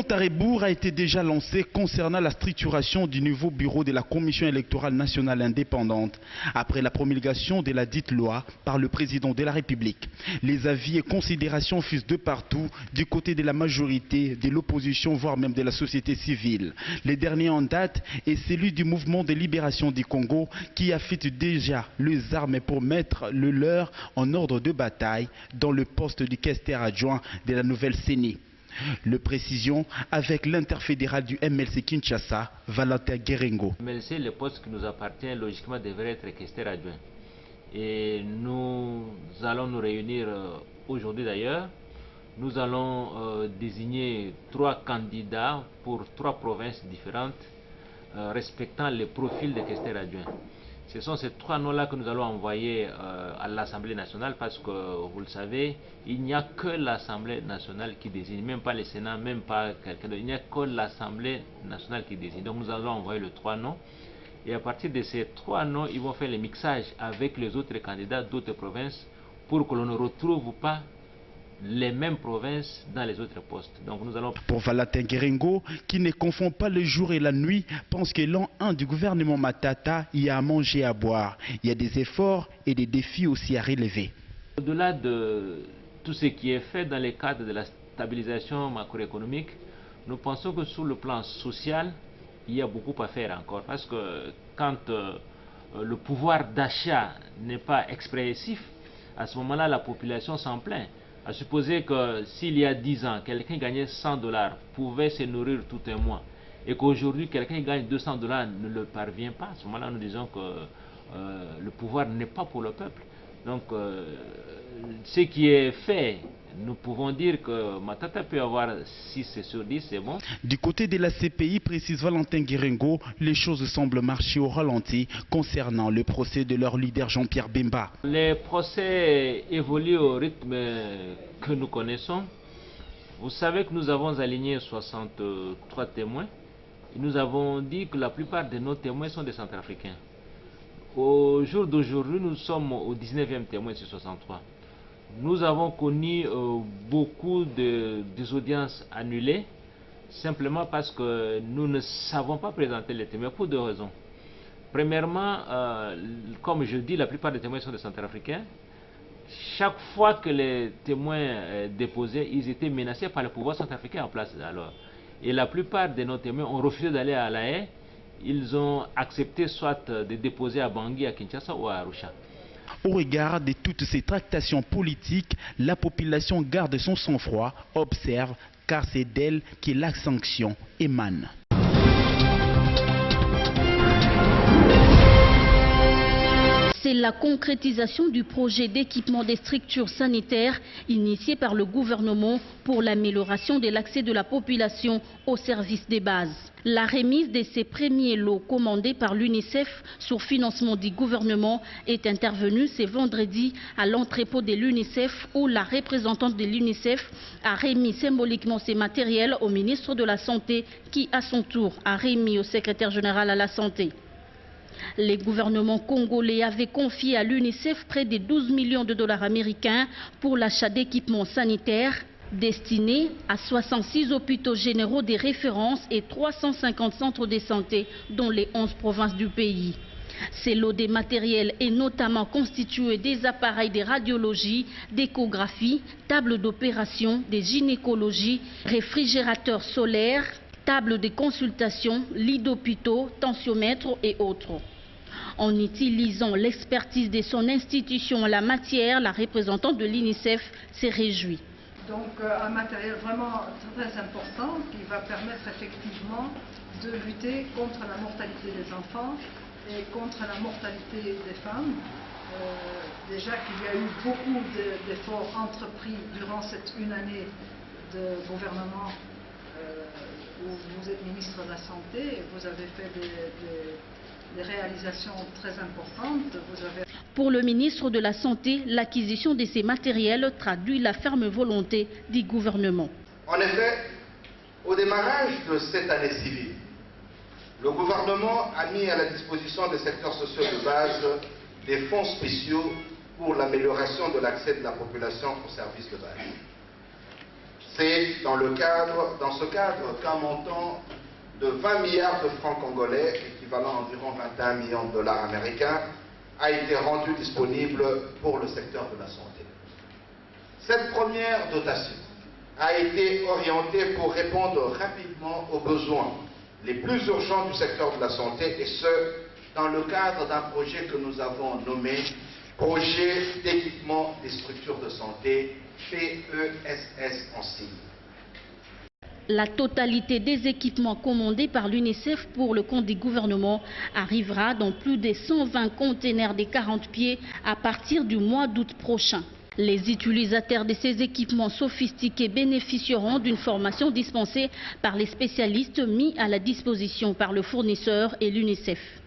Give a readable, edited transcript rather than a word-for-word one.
compte à rebours a été déjà lancé concernant la structuration du nouveau bureau de la Commission électorale nationale indépendante après la promulgation de la dite loi par le président de la République. Les avis et considérations fusent de partout du côté de la majorité, de l'opposition, voire même de la société civile. Le dernier en date est celui du mouvement de libération du Congo qui affûte déjà les armes pour mettre le leur en ordre de bataille dans le poste du questeur adjoint de la nouvelle CENI. Le précision avec l'interfédéral du MLC Kinshasa, Valentin Guérengo. MLC, le poste qui nous appartient, logiquement devrait être questeur adjoint. Et nous allons nous réunir aujourd'hui d'ailleurs. Nous allons désigner 3 candidats pour 3 provinces différentes respectant les profils des questeurs adjoints. Ce sont ces 3 noms-là que nous allons envoyer à l'Assemblée nationale parce que, vous le savez, il n'y a que l'Assemblée nationale qui désigne, même pas le Sénat, même pas quelqu'un d'autre. Il n'y a que l'Assemblée nationale qui désigne. Donc nous allons envoyer les 3 noms. Et à partir de ces 3 noms, ils vont faire le mixage avec les autres candidats d'autres provinces pour que l'on ne retrouve pas les mêmes provinces dans les autres postes. Donc nous allons... Pour Valentin Guérengo, qui ne confond pas le jour et la nuit, pense que l'an 1 du gouvernement Matata, il y a à manger et à boire. Il y a des efforts et des défis aussi à relever. Au-delà de tout ce qui est fait dans le cadre de la stabilisation macroéconomique, nous pensons que sur le plan social, il y a beaucoup à faire encore. Parce que quand le pouvoir d'achat n'est pas expressif, à ce moment-là, la population s'en plaint. À supposer que s'il y a 10 ans, quelqu'un gagnait $100, pouvait se nourrir tout un mois, et qu'aujourd'hui, quelqu'un gagne $200 ne le parvient pas, à ce moment-là, nous disons que le pouvoir n'est pas pour le peuple. Donc, ce qui est fait, nous pouvons dire que Matata peut avoir 6 sur 10, c'est bon. Du côté de la CPI, précise Valentin Guérengo, les choses semblent marcher au ralenti concernant le procès de leur leader Jean-Pierre Bemba. Les procès évoluent au rythme que nous connaissons. Vous savez que nous avons aligné 63 témoins. Et nous avons dit que la plupart de nos témoins sont des Centrafricains. Au jour d'aujourd'hui, nous sommes au 19e témoin sur 63. Nous avons connu beaucoup des audiences annulées, simplement parce que nous ne savons pas présenter les témoins pour 2 raisons. Premièrement, comme je dis, la plupart des témoins sont des Centrafricains. Chaque fois que les témoins déposaient, ils étaient menacés par le pouvoir centrafricain en place alors. Et la plupart de nos témoins ont refusé d'aller à La Haye. Ils ont accepté soit de déposer à Bangui, à Kinshasa ou à Arusha. Au regard de toutes ces tractations politiques, la population garde son sang-froid, observe, car c'est d'elle que la sanction émane. C'est la concrétisation du projet d'équipement des structures sanitaires initié par le gouvernement pour l'amélioration de l'accès de la population aux services de base. La remise de ces premiers lots commandés par l'UNICEF sur financement du gouvernement est intervenue ce vendredi à l'entrepôt de l'UNICEF où la représentante de l'UNICEF a remis symboliquement ces matériels au ministre de la Santé qui à son tour a remis au secrétaire général à la Santé. Les gouvernements congolais avaient confié à l'UNICEF près de 12 millions de dollars américains pour l'achat d'équipements sanitaires destinés à 66 hôpitaux généraux de référence et 350 centres de santé dans les 11 provinces du pays. Ces lots de matériel est notamment constitué des appareils de radiologie, d'échographie, tables d'opération, de gynécologie, réfrigérateurs solaires, tables de consultation, lits d'hôpitaux, tensiomètres et autres. En utilisant l'expertise de son institution en la matière, la représentante de l'UNICEF s'est réjouie. Donc un matériel vraiment très important qui va permettre effectivement de lutter contre la mortalité des enfants et contre la mortalité des femmes. Déjà qu'il y a eu beaucoup d'efforts entrepris durant cette une année de gouvernement où vous êtes ministre de la Santé et vous avez fait des réalisations très importantes. Pour le ministre de la Santé, l'acquisition de ces matériels traduit la ferme volonté du gouvernement. En effet, au démarrage de cette année civile, le gouvernement a mis à la disposition des secteurs sociaux de base des fonds spéciaux pour l'amélioration de l'accès de la population aux services de base. C'est dans ce cadre qu'un montant de 20 milliards de francs congolais, équivalent à environ 21 millions de dollars américains, a été rendu disponible pour le secteur de la santé. Cette première dotation a été orientée pour répondre rapidement aux besoins les plus urgents du secteur de la santé, et ce, dans le cadre d'un projet que nous avons nommé Projet d'équipement des structures de santé, PESS en sigle. La totalité des équipements commandés par l'UNICEF pour le compte du gouvernement arrivera dans plus de 120 containers de 40 pieds à partir du mois d'août prochain. Les utilisateurs de ces équipements sophistiqués bénéficieront d'une formation dispensée par les spécialistes mis à la disposition par le fournisseur et l'UNICEF.